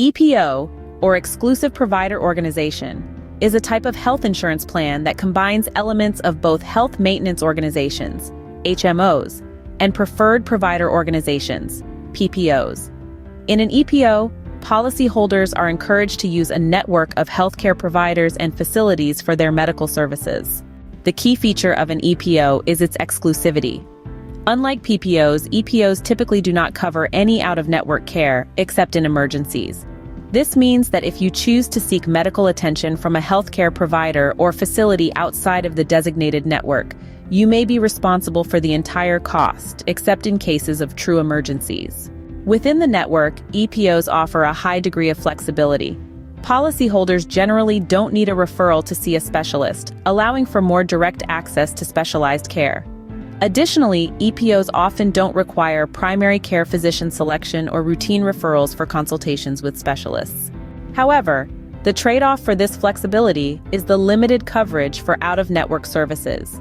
EPO, or Exclusive Provider Organization, is a type of health insurance plan that combines elements of both health maintenance organizations, HMOs, and preferred provider organizations, PPOs. In an EPO, policyholders are encouraged to use a network of healthcare providers and facilities for their medical services. The key feature of an EPO is its exclusivity. Unlike PPOs, EPOs typically do not cover any out-of-network care, except in emergencies. This means that if you choose to seek medical attention from a healthcare provider or facility outside of the designated network, you may be responsible for the entire cost, except in cases of true emergencies. Within the network, EPOs offer a high degree of flexibility. Policyholders generally don't need a referral to see a specialist, allowing for more direct access to specialized care. Additionally, EPOs often don't require primary care physician selection or routine referrals for consultations with specialists. However, the trade-off for this flexibility is the limited coverage for out-of-network services.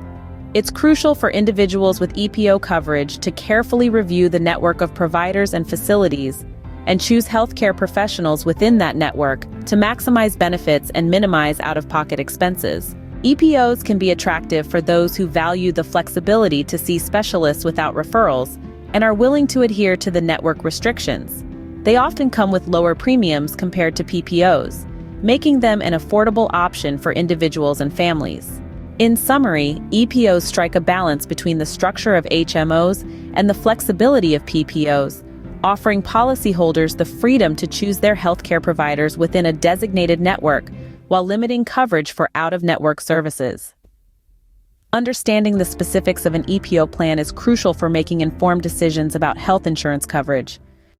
It's crucial for individuals with EPO coverage to carefully review the network of providers and facilities and choose healthcare professionals within that network to maximize benefits and minimize out-of-pocket expenses. EPOs can be attractive for those who value the flexibility to see specialists without referrals and are willing to adhere to the network restrictions. They often come with lower premiums compared to PPOs, making them an affordable option for individuals and families. In summary, EPOs strike a balance between the structure of HMOs and the flexibility of PPOs, offering policyholders the freedom to choose their healthcare providers within a designated network while limiting coverage for out-of-network services. Understanding the specifics of an EPO plan is crucial for making informed decisions about health insurance coverage.